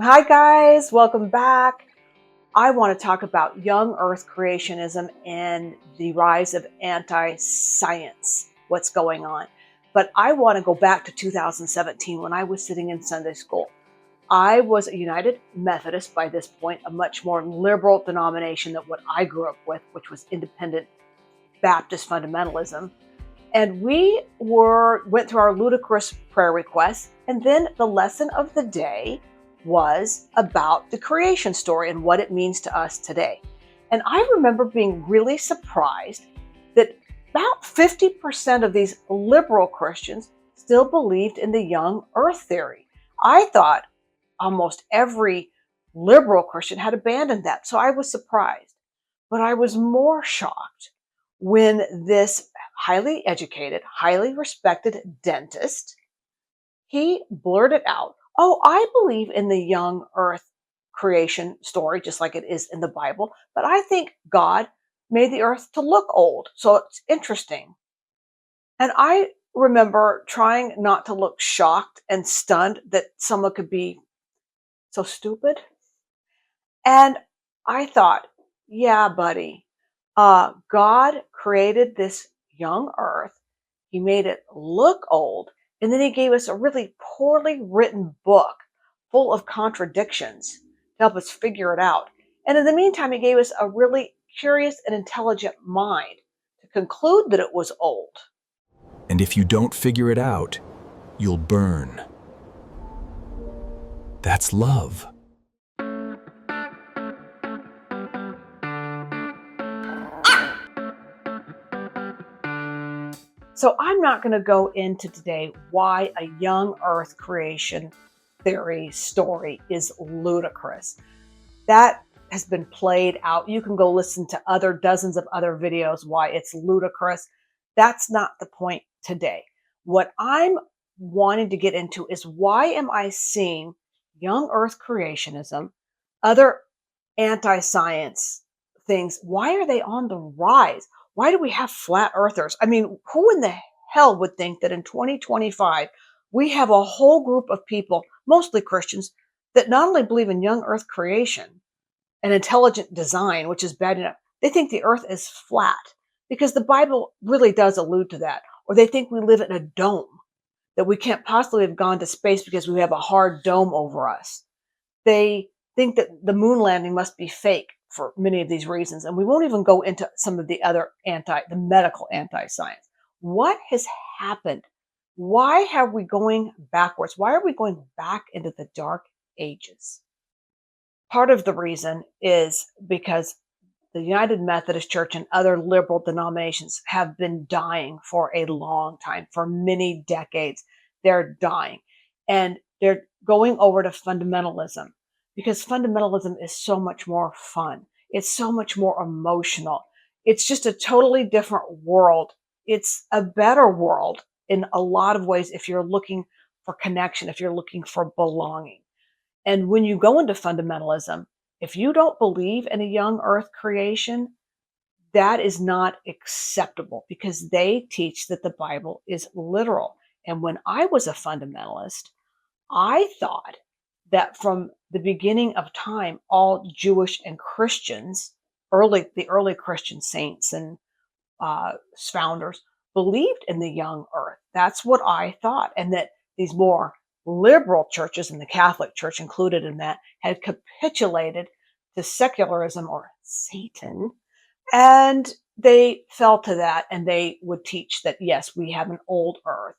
Hi, guys. Welcome back. I want to talk about young earth creationism and the rise of anti science, what's going on. But I want to go back to 2017 when I was sitting in Sunday school. I was a United Methodist by this point, a much more liberal denomination than what I grew up with, which was independent Baptist fundamentalism. And we went through our ludicrous prayer requests, and then the lesson of the day was about the creation story and what it means to us today. And I remember being really surprised that about 50% of these liberal Christians still believed in the young earth theory. I thought almost every liberal Christian had abandoned that. So I was surprised. But I was more shocked when this highly educated, highly respected dentist, he blurted out, "Oh, I believe in the young earth creation story, just like it is in the Bible, but I think God made the earth to look old. So it's interesting." And I remember trying not to look shocked and stunned that someone could be so stupid. And I thought, yeah, buddy, God created this young earth. He made it look old. And then he gave us a really poorly written book full of contradictions to help us figure it out. And in the meantime, he gave us a really curious and intelligent mind to conclude that it was old. And if you don't figure it out, you'll burn. That's love. So I'm not going to go into today why a young earth creation theory story is ludicrous. That has been played out. You can go listen to dozens of other videos why it's ludicrous. That's not the point today. What I'm wanting to get into is why am I seeing young earth creationism, other anti-science things, why are they on the rise? Why do we have flat earthers? I mean, who in the hell would think that in 2025 we have a whole group of people, mostly Christians, that not only believe in young earth creation and intelligent design, which is bad enough, they think the earth is flat because the Bible really does allude to that. Or they think we live in a dome, that we can't possibly have gone to space because we have a hard dome over us. They think that the moon landing must be fake for many of these reasons. And we won't even go into some of the other the medical anti-science. What has happened? Why are we going backwards? Why are we going back into the dark ages? Part of the reason is because the United Methodist Church and other liberal denominations have been dying for a long time, for many decades. They're dying. And they're going over to fundamentalism because fundamentalism is so much more fun. It's so much more emotional. It's just a totally different world. It's a better world in a lot of ways if you're looking for connection, if you're looking for belonging. And when you go into fundamentalism, if you don't believe in a young earth creation, that is not acceptable because they teach that the Bible is literal. And when I was a fundamentalist, I thought that from the beginning of time, all Jewish and Christians, the early Christian saints and founders, believed in the young earth. That's what I thought. And that these more liberal churches, and the Catholic Church included in that, had capitulated to secularism or Satan. And they fell to that, and they would teach that, yes, we have an old earth,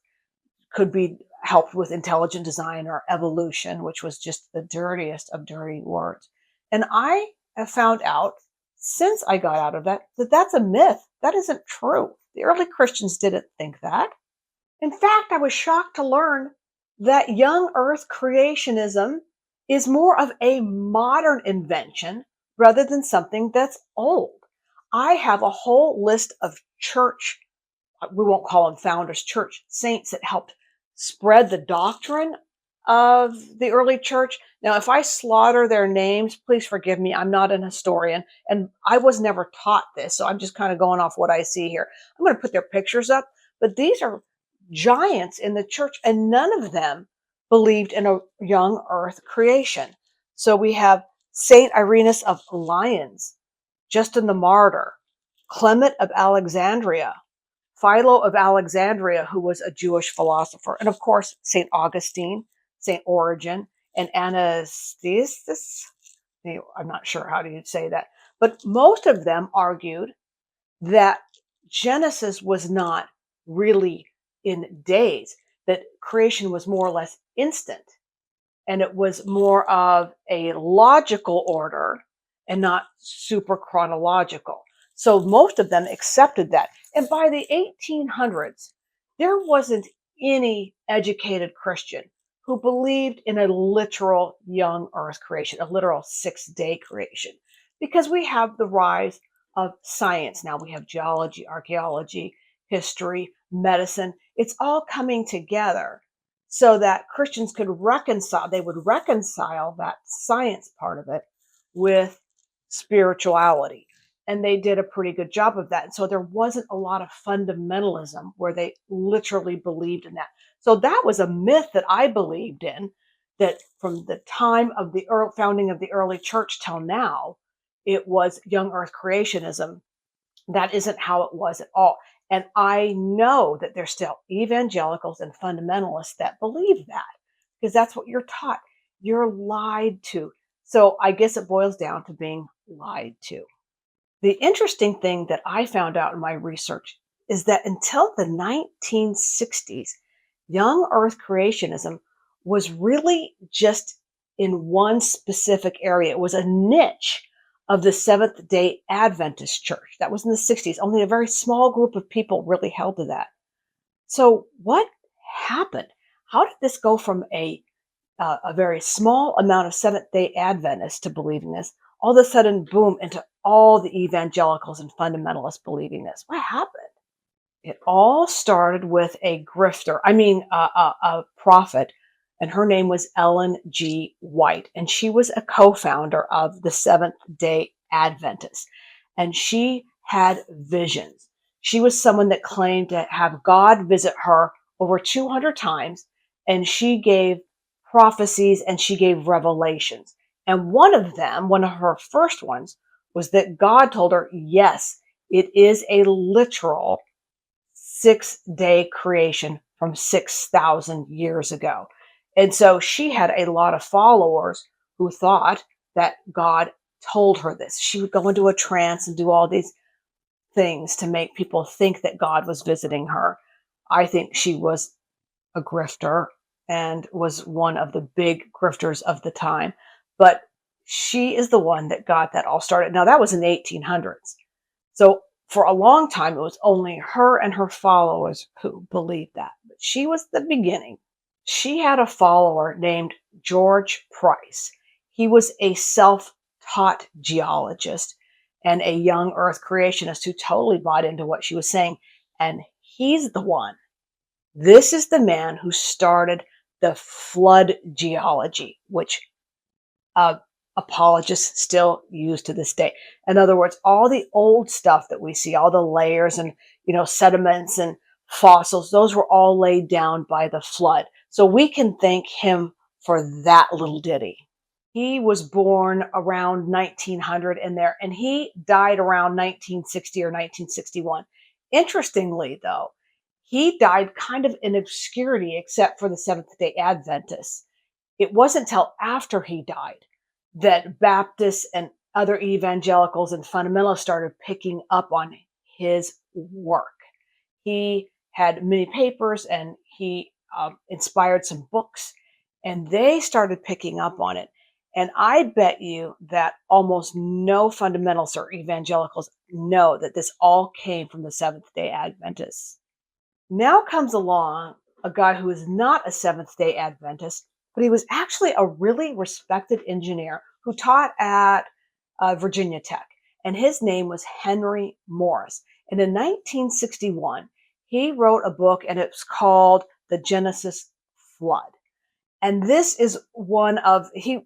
could be helped with intelligent design or evolution, which was just the dirtiest of dirty words. And I have found out since I got out of that that's a myth. That isn't true. The early Christians didn't think that. In fact, I was shocked to learn that young earth creationism is more of a modern invention rather than something that's old. I have a whole list of church, we won't call them founders, church saints that helped spread the doctrine of the early church. Now, if I slaughter their names, please forgive me. I'm not an historian, and I was never taught this, so I'm just kind of going off what I see here. I'm going to put their pictures up, but these are giants in the church, and none of them believed in a young earth creation. So we have Saint Irenaeus of Lyons, Justin the Martyr, Clement of Alexandria, Philo of Alexandria, who was a Jewish philosopher, and of course, St. Augustine, St. Origen, and Anastastus. I'm not sure how do you say that, but most of them argued that Genesis was not really in days, that creation was more or less instant, and it was more of a logical order and not super chronological. So most of them accepted that. And by the 1800s, there wasn't any educated Christian who believed in a literal young earth creation, a literal 6-day creation, because we have the rise of science. Now we have geology, archaeology, history, medicine. It's all coming together so that Christians could would reconcile that science part of it with spirituality. And they did a pretty good job of that. And so there wasn't a lot of fundamentalism where they literally believed in that. So that was a myth that I believed in, that from the time of the founding of the early church till now, it was young earth creationism. That isn't how it was at all. And I know that there's still evangelicals and fundamentalists that believe that, because that's what you're taught. You're lied to. So I guess it boils down to being lied to. The interesting thing that I found out in my research is that until the 1960s, young earth creationism was really just in one specific area. It was a niche of the Seventh day Adventist church. That was in the 60s. Only a very small group of people really held to that. So, what happened? How did this go from a very small amount of Seventh day Adventists to believing this, all of a sudden, boom, into all the evangelicals and fundamentalists believing this? What happened? It all started with a grifter, a prophet, and her name was Ellen G. White, and she was a co-founder of the Seventh day Adventists, and she had visions. She was someone that claimed to have God visit her over 200 times, and she gave prophecies and she gave revelations. And one of her first ones, was that God told her, yes, it is a literal 6-day creation from 6,000 years ago. And so she had a lot of followers who thought that God told her this. She would go into a trance and do all these things to make people think that God was visiting her. I think she was a grifter and was one of the big grifters of the time. But she is the one that got that all started. Now, that was in the 1800s. So for a long time, it was only her and her followers who believed that. But she was the beginning. She had a follower named George Price. He was a self-taught geologist and a young earth creationist who totally bought into what she was saying. And he's the one. This is the man who started the flood geology, which apologists still use to this day. In other words, all the old stuff that we see, all the layers and sediments and fossils, those were all laid down by the flood. So we can thank him for that little ditty. He was born around 1900 in there, and he died around 1960 or 1961. Interestingly, though, he died kind of in obscurity, except for the Seventh day Adventists. It wasn't till after he died that Baptists and other evangelicals and fundamentalists started picking up on his work. He had many papers and he inspired some books, and they started picking up on it. And I bet you that almost no fundamentalists or evangelicals know that this all came from the Seventh day Adventists. Now comes along a guy who is not a Seventh day Adventist, but he was actually a really respected engineer who taught at Virginia Tech. And his name was Henry Morris. And in 1961, he wrote a book, and it's called The Genesis Flood. And this is one of, he,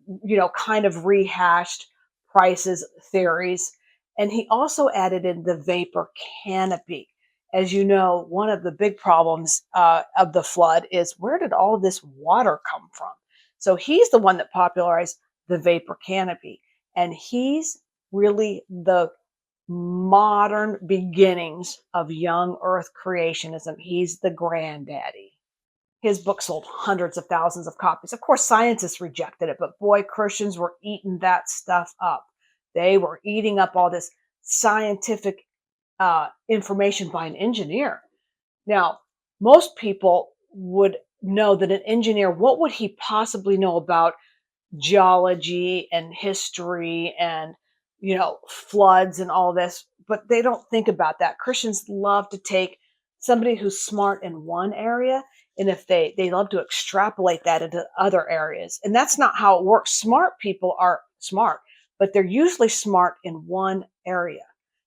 kind of rehashed Price's theories. And he also added in the vapor canopy. As you know, one of the big problems of the flood is, where did all of this water come from? So he's the one that popularized the vapor canopy. And he's really the modern beginnings of young earth creationism. He's the granddaddy. His book sold hundreds of thousands of copies. Of course, scientists rejected it, but boy, Christians were eating that stuff up. They were eating up all this scientific information by an engineer. Now, most people would know that an engineer, what would he possibly know about geology and history and, floods and all this? But they don't think about that. Christians love to take somebody who's smart in one area, and if they love to extrapolate that into other areas. And that's not how it works. Smart people are smart, but they're usually smart in one area.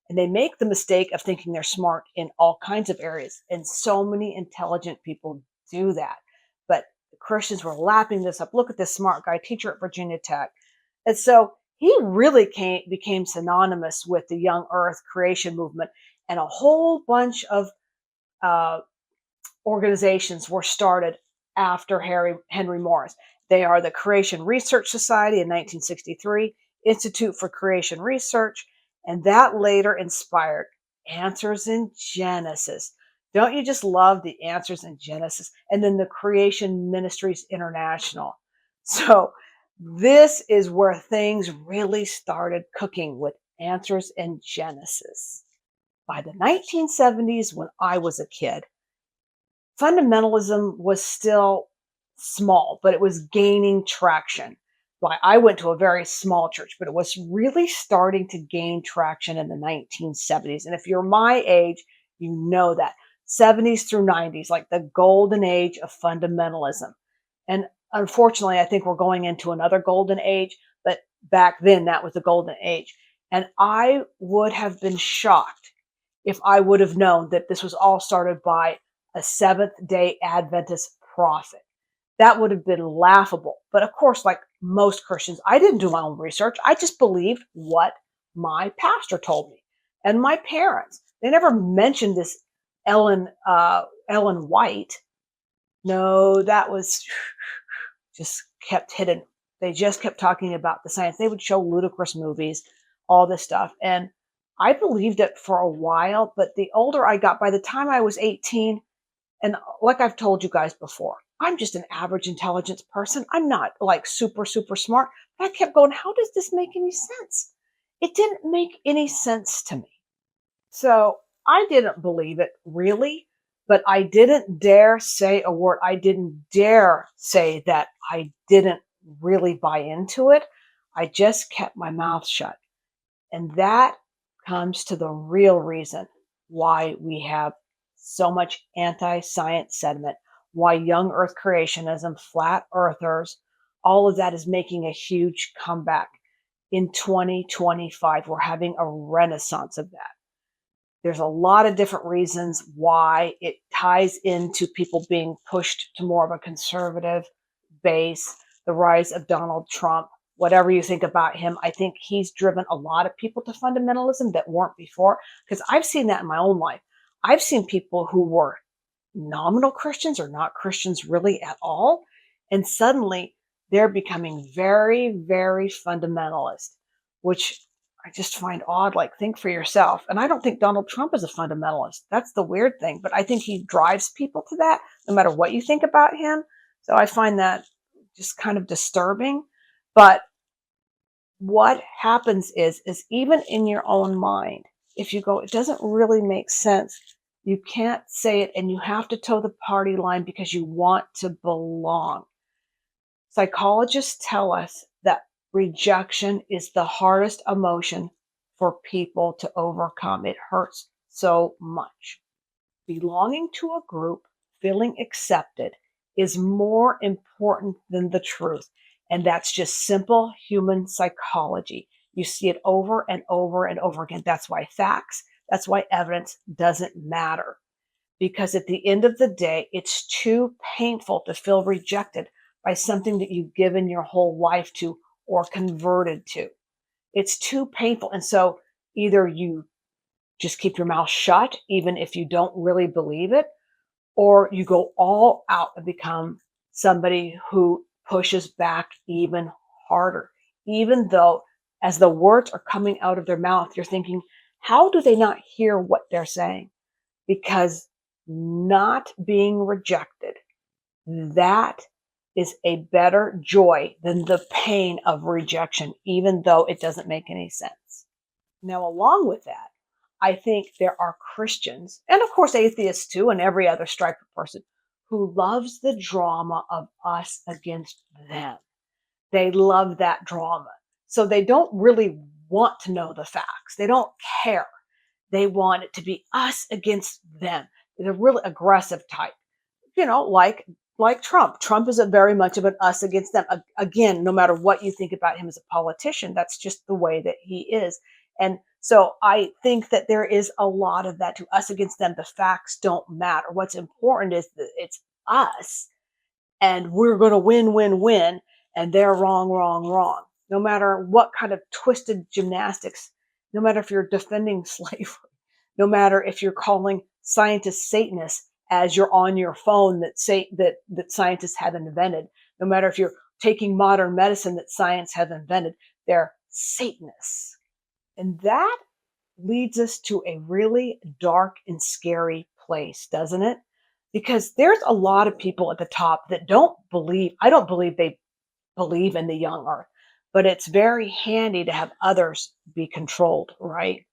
And they make the mistake of thinking they're smart in all kinds of areas. And so many intelligent people do that. But the Christians were lapping this up. Look at this smart guy, teacher at Virginia Tech. And so he really became synonymous with the young earth creation movement. And a whole bunch of organizations were started after Henry Morris. They are the Creation Research Society in 1963, Institute for Creation Research, and that later inspired Answers in Genesis. Don't you just love the Answers in Genesis? And then the Creation Ministries International. So this is where things really started cooking with Answers in Genesis. By the 1970s, when I was a kid, fundamentalism was still small, but it was gaining traction. Well, I went to a very small church, but it was really starting to gain traction in the 1970s. And if you're my age, you know that. 70s through 90s, like the golden age of fundamentalism. And unfortunately, I think we're going into another golden age, but back then that was the golden age. And I would have been shocked if I would have known that this was all started by a Seventh-day Adventist prophet. That would have been laughable. But of course, like most Christians, I didn't do my own research. I just believed what my pastor told me and my parents. They never mentioned this Ellen White. No, that was just kept hidden. They just kept talking about the science. They would show ludicrous movies, all this stuff. And I believed it for a while, but the older I got, by the time I was 18, and like I've told you guys before, I'm just an average intelligence person. I'm not like super, super smart. But I kept going, how does this make any sense? It didn't make any sense to me. So I didn't believe it really, but I didn't dare say a word. I didn't dare say that I didn't really buy into it. I just kept my mouth shut. And that comes to the real reason why we have so much anti-science sentiment, why young earth creationism, flat earthers, all of that is making a huge comeback. In 2025, we're having a renaissance of that. There's a lot of different reasons why it ties into people being pushed to more of a conservative base, the rise of Donald Trump. Whatever you think about him, I think he's driven a lot of people to fundamentalism that weren't before, because I've seen that in my own life. I've seen people who were nominal Christians or not Christians really at all, and suddenly they're becoming very, very fundamentalist, which I just find odd. Like, think for yourself. And I don't think Donald Trump is a fundamentalist. That's the weird thing. But I think he drives people to that, no matter what you think about him. So I find that just kind of disturbing. But what happens is even in your own mind, if you go, it doesn't really make sense, you can't say it, and you have to toe the party line because you want to belong. Psychologists tell us that rejection is the hardest emotion for people to overcome. It hurts so much. Belonging to a group, feeling accepted, is more important than the truth. And that's just simple human psychology. You see it over and over and over again. That's why facts, that's why evidence doesn't matter. Because at the end of the day, it's too painful to feel rejected by something that you've given your whole life to or converted to. It's too painful. And so either you just keep your mouth shut, even if you don't really believe it, or you go all out and become somebody who pushes back even harder, even though as the words are coming out of their mouth, you're thinking, how do they not hear what they're saying? Because not being rejected, that is a better joy than the pain of rejection, even though it doesn't make any sense. Now, along with that, I think there are Christians, and of course atheists too, and every other striper person, who loves the drama of us against them. They love that drama. So they don't really want to know the facts. They don't care. They want it to be us against them. They're really aggressive type, like Trump. Trump is very much of an us against them. Again, no matter what you think about him as a politician, that's just the way that he is. And so I think that there is a lot of that to us against them. The facts don't matter. What's important is that it's us and we're going to win, win, win. And they're wrong, wrong, wrong. No matter what kind of twisted gymnastics, no matter if you're defending slavery, no matter if you're calling scientists Satanists as you're on your phone that scientists have invented, no matter if you're taking modern medicine that science has invented, they're Satanists. And that leads us to a really dark and scary place, doesn't it? Because there's a lot of people at the top that I don't believe they believe in the young earth, but it's very handy to have others be controlled, right?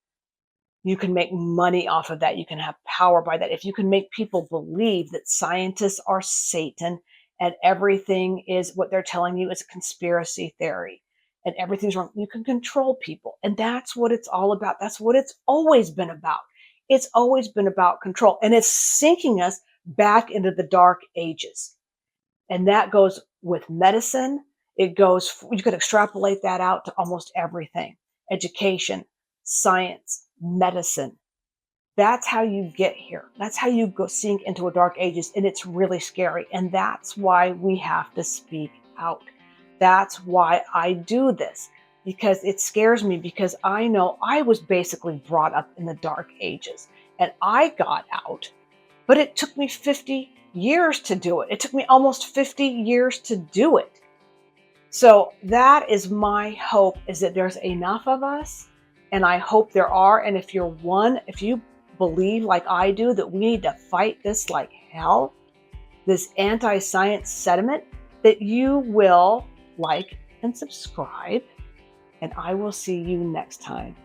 You can make money off of that. You can have power by that. If you can make people believe that scientists are Satan and everything is what they're telling you is a conspiracy theory and everything's wrong, you can control people. And that's what it's all about. That's what it's always been about. It's always been about control. And it's sinking us back into the dark ages. And that goes with medicine. You could extrapolate that out to almost everything. Education, science, medicine. That's how you get here. That's how you go sink into a dark ages. And it's really scary. And that's why we have to speak out. That's why I do this, because it scares me, because I know I was basically brought up in the dark ages and I got out, but it took me 50 years to do it. It took me almost 50 years to do it. So that is my hope, is that there's enough of us, and I hope there are. And if you believe like I do that we need to fight this like hell, this anti-science sentiment, that you will like and subscribe, and I will see you next time.